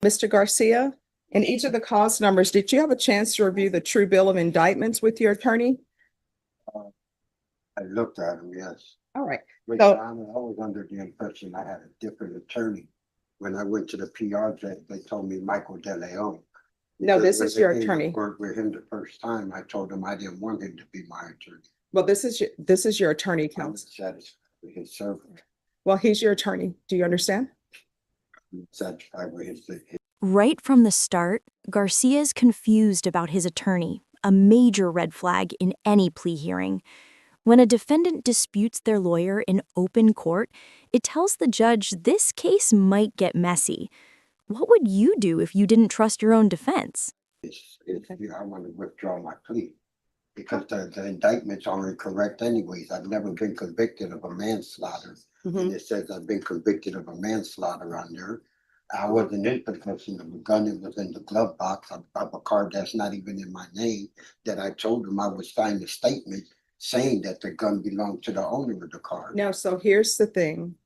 Mr. Garcia, in each of the cause numbers, did you have a chance to review the true bill of indictments with your attorney? I looked at them, yes. All right. But So- Your Honor, I was under the impression I had a different attorney. When I went to the PR jet, they told me Michael De Leon. No, this Because is your when they came to attorney. Work with him the first time, I told him I didn't want him to be my attorney. Well, this is your attorney, I'm counsel. satisfied with his service. Well, he's your attorney. Do you understand? I'm satisfied with his Right from the start, Garcia's confused about his attorney, a major red flag in any plea hearing. When a defendant disputes their lawyer in open court, it tells the judge this case might get messy. What would you do if you didn't trust your own defense? I want to withdraw my plea. Because the indictments are incorrect anyways. I've never been convicted of a manslaughter. And it says I've been convicted of a manslaughter on there. I wasn't in possession of a gun. It was in the glove box of a car that's not even in my name. That I told him I would sign the statement saying that the gun belonged to the owner of the car. No, so here's the thing,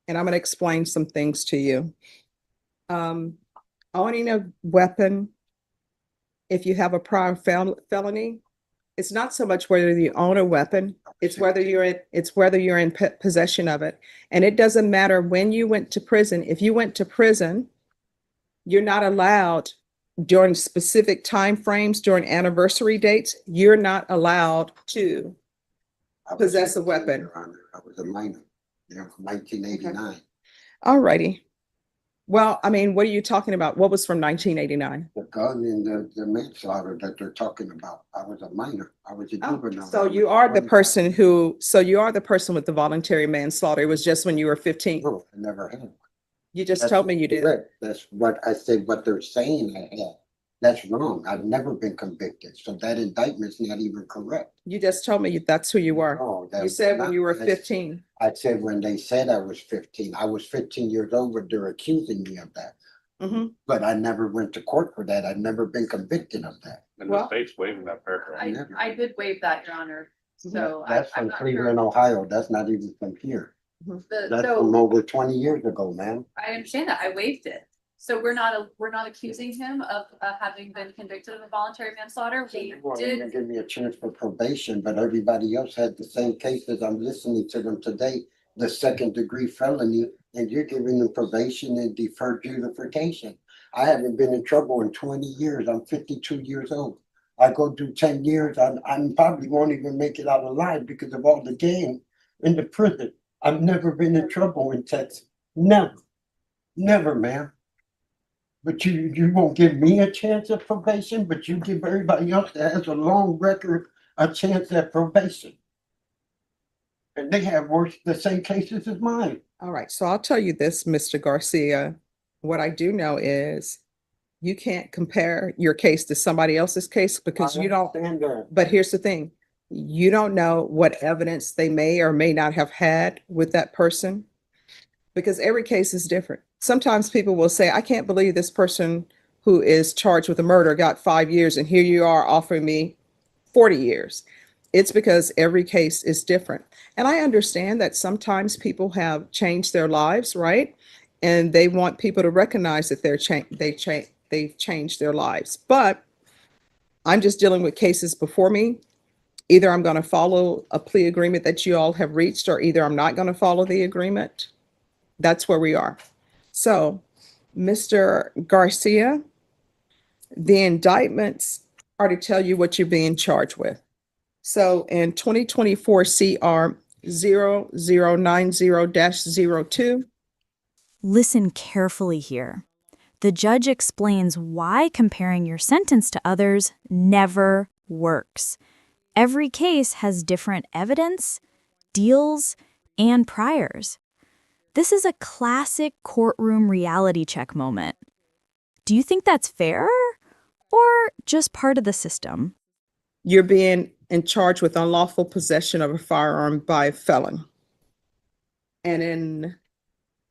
and I'm going to explain some things to you. Owning a weapon, if you have a prior felony, it's not so much whether you own a weapon, it's whether you're in possession of it. And it doesn't matter when you went to prison. If you went to prison, you're not allowed during specific time frames, during anniversary dates, you're not allowed to possess a weapon. Your Honor. I was a minor, from 1989. All righty. Well, I mean, what are you talking about? What was from 1989? The gun and the manslaughter that they're talking about. I was a minor. I was a juvenile. So you are the person with the voluntary manslaughter. It was just when you were 15. No, I never had one. You just told me you did. Correct. That's what I said, what they're saying I had. That's wrong. I've never been convicted. So that indictment's not even correct. You just told me that's who you were. No, You said when you were 15. I said when they said I was 15. I was 15 years old, but they're accusing me of that. But I never went to court for that. I've never been convicted of that. And Well- the state's waiving that paragraph. I did waive that, Your Honor. So That's I'm from not Cleveland, sure. Ohio. That's not even from here. That's from So over 20 years ago, man. I understand that. I waived it. So we're not accusing him of having been convicted of a voluntary manslaughter. We Well, they did. didn't give me a chance for probation, but everybody else had the same cases. I'm listening to them today, the 2nd-degree felony, and you're giving them probation and deferred adjudication. I haven't been in trouble in 20 years. I'm 52 years old. I go do 10 years. I'm probably won't even make it out alive because of all the gang in the prison. I've never been in trouble in Texas. Never. Never, man. But you won't give me a chance at probation, but you give everybody else that has a long record a chance at probation. And they have the same cases as mine. All right. So I'll tell you this, Mr. Garcia. What I do know is you can't compare your case to somebody else's case because you don't. understand that. But here's the thing. You don't know what evidence they may or may not have had with that person because every case is different. Sometimes people will say, I can't believe this person who is charged with a murder got 5 years and here you are offering me 40 years. It's because every case is different. And I understand that sometimes people have changed their lives, right? And they want people to recognize that they've changed their lives. But I'm just dealing with cases before me. Either I'm going to follow a plea agreement that you all have reached, or either I'm not going to follow the agreement. That's where we are. So, Mr. Garcia, the indictments are to tell you what you're being charged with. So in 2024 CR 0090-02. Listen carefully here. The judge explains why comparing your sentence to others never works. Every case has different evidence, deals, and priors. This is a classic courtroom reality check moment. Do you think that's fair or just part of the system? You're being in charge with unlawful possession of a firearm by a felon. And in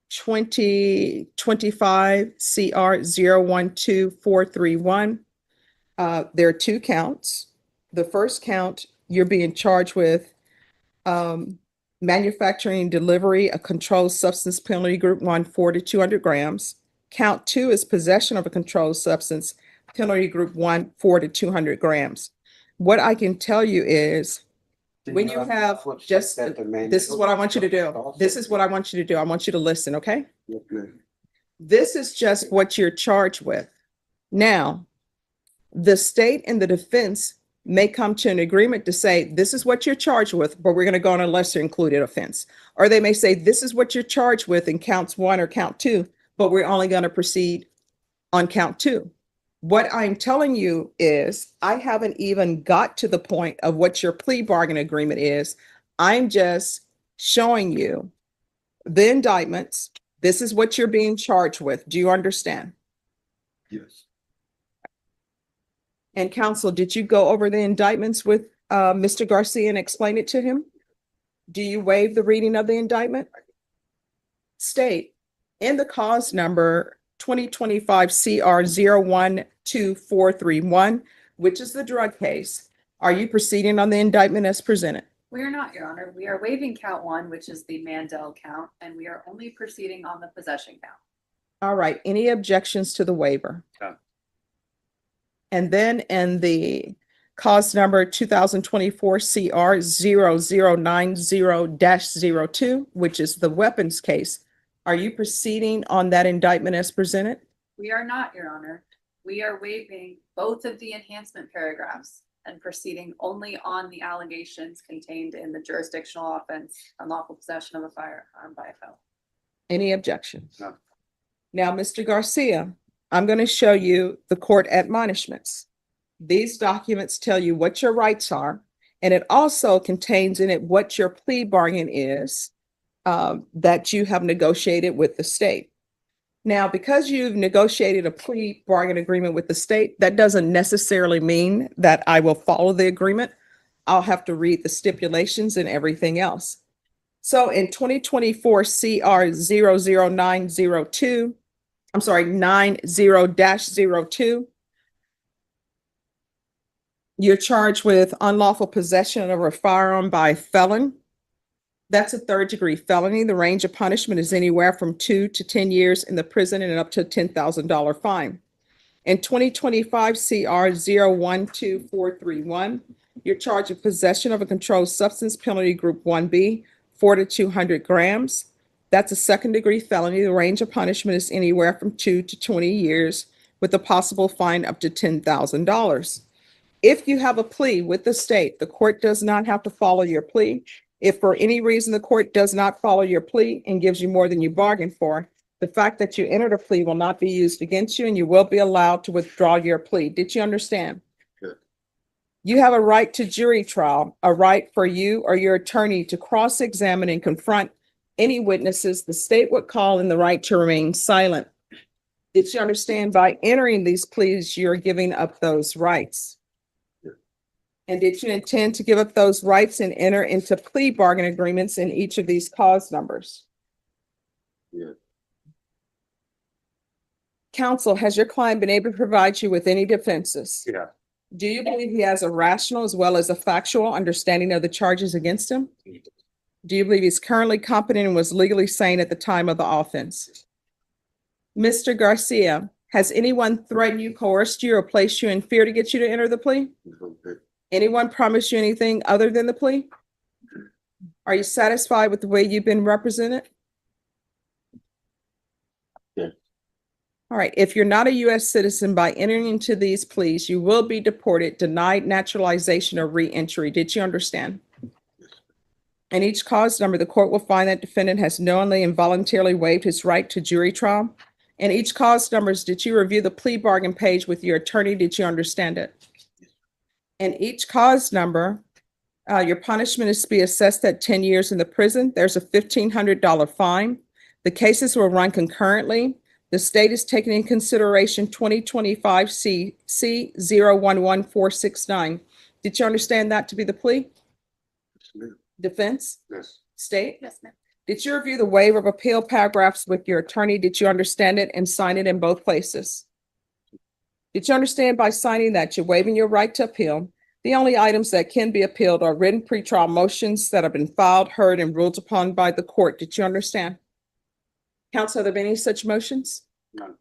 2025 CR 012431, there are 2 counts. The first count, you're being charged with manufacturing and delivery, a controlled substance penalty group 1, 4 to 200 grams. Count 2 is possession of a controlled substance, penalty group 1, 4 to 200 grams. What I can tell you is, when you have just, this is what I want you to do. This is what I want you to do. I want you to listen, okay? Yes, ma'am. This is just what you're charged with. Now, the state and the defense may come to an agreement to say, this is what you're charged with, but we're going to go on a lesser included offense. Or they may say, this is what you're charged with in counts 1 or count 2, but we're only going to proceed on count 2. What I'm telling you is, I haven't even got to the point of what your plea bargain agreement is. I'm just showing you the indictments. This is what you're being charged with. Do you understand? Yes. And counsel, did you go over the indictments with Mr. Garcia and explain it to him? Do you waive the reading of the indictment? State, in the cause number 2025 CR 012431, which is the drug case, are you proceeding on the indictment as presented? We are not, Your Honor. We are waiving count 1, which is the Mandel count, and we are only proceeding on the possession count. All right, any objections to the waiver? None. And then in the cause number 2024 CR 0090-02, which is the weapons case, are you proceeding on that indictment as presented? We are not, Your Honor. We are waiving both of the enhancement paragraphs and proceeding only on the allegations contained in the jurisdictional offense, unlawful possession of a firearm by a felon. Any objections? None. Now, Mr. Garcia, I'm going to show you the court admonishments. These documents tell you what your rights are, and it also contains in it what your plea bargain is that you have negotiated with the state. Now, because you've negotiated a plea bargain agreement with the state, that doesn't necessarily mean that I will follow the agreement. I'll have to read the stipulations and everything else. So in 2024 CR 00902, I'm sorry, 90-02, you're charged with unlawful possession of a firearm by a felon. That's a third-degree felony. The range of punishment is anywhere from 2 to 10 years in the prison and up to a $10,000 fine. In 2025 CR 012431, you're charged with possession of a controlled substance, penalty group 1B, 4 to 200 grams. That's a second-degree felony. The range of punishment is anywhere from 2 to 20 years with a possible fine up to $10,000. If you have a plea with the state, the court does not have to follow your plea. If for any reason the court does not follow your plea and gives you more than you bargained for, the fact that you entered a plea will not be used against you and you will be allowed to withdraw your plea. Did you understand? Good. You have a right to jury trial, a right for you or your attorney to cross-examine and confront any witnesses the state would call, and the right to remain silent. Did you understand? By entering these pleas, you're giving up those rights. And did you intend to give up those rights and enter into plea bargain agreements in each of these cause numbers? Yeah. Counsel, has your client been able to provide you with any defenses? Yeah. Do you believe he has a rational as well as a factual understanding of the charges against him? Do you believe he's currently competent and was legally sane at the time of the offense? Mr. Garcia, has anyone threatened you, coerced you, or placed you in fear to get you to enter the plea? Okay. Anyone promised you anything other than the plea? Are you satisfied with the way you've been represented? Yeah. All right. If you're not a U.S. citizen, by entering into these pleas, you will be deported, denied naturalization, or re-entry. Did you understand? In each cause number, the court will find that defendant has knowingly and voluntarily waived his right to jury trial. In each cause numbers, did you review the plea bargain page with your attorney? Did you understand it? In each cause number, your punishment is to be assessed at 10 years in the prison. There's a $1,500 fine. The cases will run concurrently. The state is taking in consideration 2025 C 011469. Did you understand that to be the plea? Yes, ma'am. Defense? Yes. State? Yes, ma'am. Did you review the waiver of appeal paragraphs with your attorney? Did you understand it and sign it in both places? Did you understand by signing that you're waiving your right to appeal? The only items that can be appealed are written pretrial motions that have been filed, heard, and ruled upon by the court. Did you understand? Counsel, have there been any such motions? None.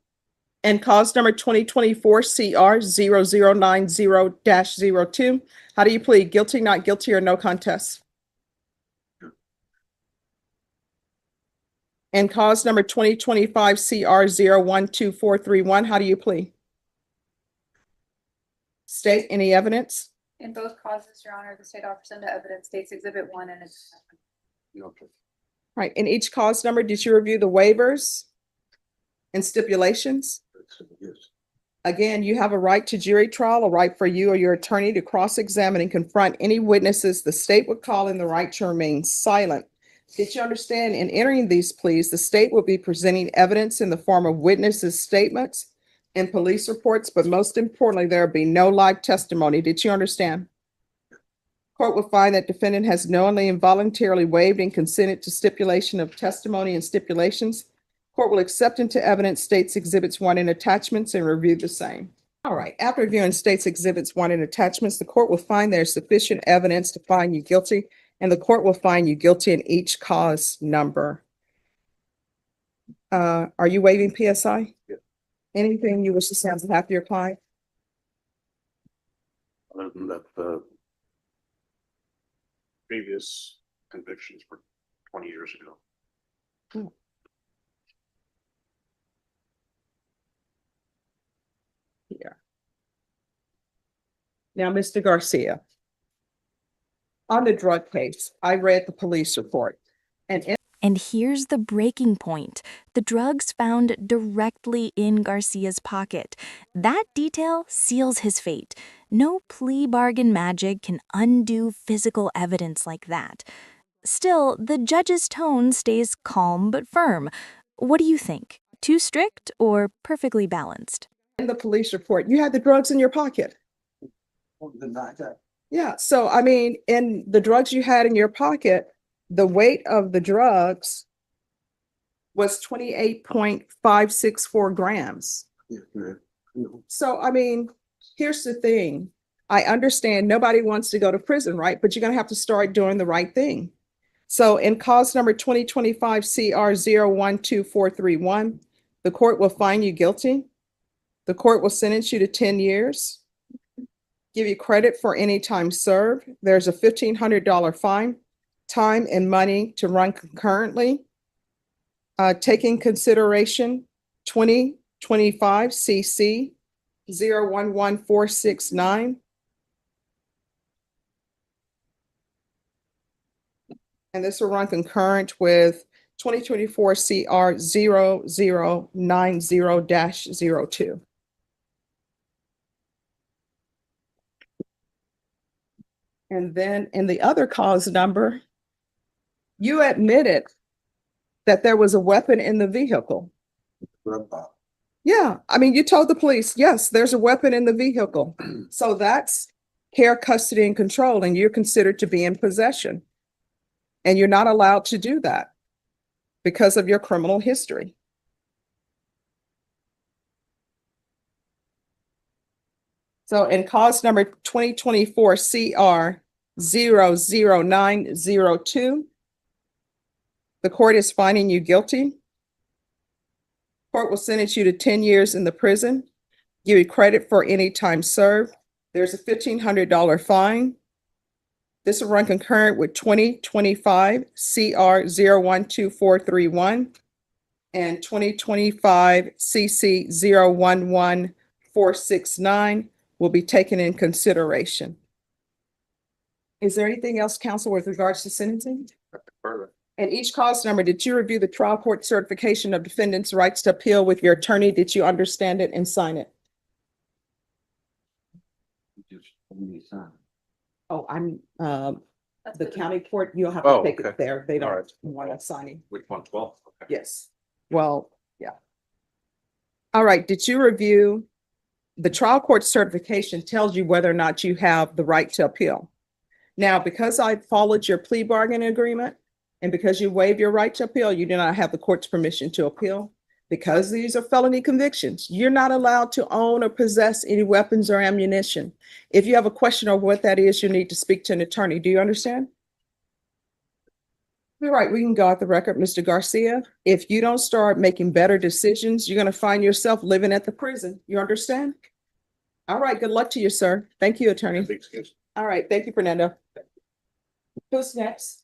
And cause number 2024 CR 0090-02. How do you plead? Guilty, not guilty, or no contest? And cause number 2025 CR 012431. How do you plead? State any evidence? In both causes, Your Honor, the state offers into evidence states exhibit 1 and its Okay. Right. In each cause number, did you review the waivers and stipulations? Yes. Again, you have a right to jury trial, a right for you or your attorney to cross-examine and confront any witnesses the state would call in, the right to remain silent. Did you understand, in entering these pleas, the state will be presenting evidence in the form of witnesses' statements and police reports, but most importantly, there will be no live testimony. Did you understand? Court will find that defendant has knowingly and voluntarily waived and consented to stipulation of testimony and stipulations. Court will accept into evidence states exhibits 1 and attachments and review the same. All right, after reviewing states exhibits 1 and attachments, the court will find there's sufficient evidence to find you guilty, and the court will find you guilty in each cause number. Are you waiving PSI? Yeah. Anything you wish to say on behalf of your client? Other than that, the previous convictions were 20 years ago. Here. Now, Mr. Garcia. On the drug case, I read the police report. And here's the breaking point. The drugs found directly in Garcia's pocket. That detail seals his fate. No plea bargain magic can undo physical evidence like that. Still, the judge's tone stays calm but firm. What do you think? Too strict or perfectly balanced? In the police report, you had the drugs in your pocket. Yeah, so I mean, in the drugs you had in your pocket, the weight of the drugs was 28.564 grams. So, I mean, here's the thing. I understand nobody wants to go to prison, right? But you're going to have to start doing the right thing. So in cause number 2025 CR 012431, the court will find you guilty. The court will sentence you to 10 years, give you credit for any time served. There's a $1,500 fine, time and money to run concurrently. Taking consideration 2025 CC 011469. And this will run concurrent with 2024 CR 0090-02. And then in the other cause number, you admitted that there was a weapon in the vehicle. Yeah, I mean, you told the police, yes, there's a weapon in the vehicle. So that's care, custody, and control, and you're considered to be in possession. And you're not allowed to do that because of your criminal history. So in cause number 2024 CR 00902, the court is finding you guilty. Court will sentence you to 10 years in the prison, give you credit for any time served. There's a $1,500 fine. This will run concurrent with 2025 CR 012431 and 2025 CC 011469 will be taken in consideration. Is there anything else, counsel, with regards to sentencing? Further. And each cause number, did you review the trial court certification of defendant's rights to appeal with your attorney? Did you understand it and sign it? Oh, I'm, That's the good. county court, you'll have to Oh, take okay. it there. They All don't right. want to sign it. Which one? 12? Okay. Yes. Well, yeah. All right. Did you review the trial court certification tells you whether or not you have the right to appeal? Now, because I followed your plea bargain agreement and because you waived your right to appeal, you do not have the court's permission to appeal. Because these are felony convictions, you're not allowed to own or possess any weapons or ammunition. If you have a question on what that is, you need to speak to an attorney. Do you understand? All right, we can go out the record, Mr. Garcia. If you don't start making better decisions, you're gonna find yourself living at the prison. You understand? All right, good luck to you, sir. Thank you, attorney. Thanks, guys. All right, thank you, Fernando. Who's next?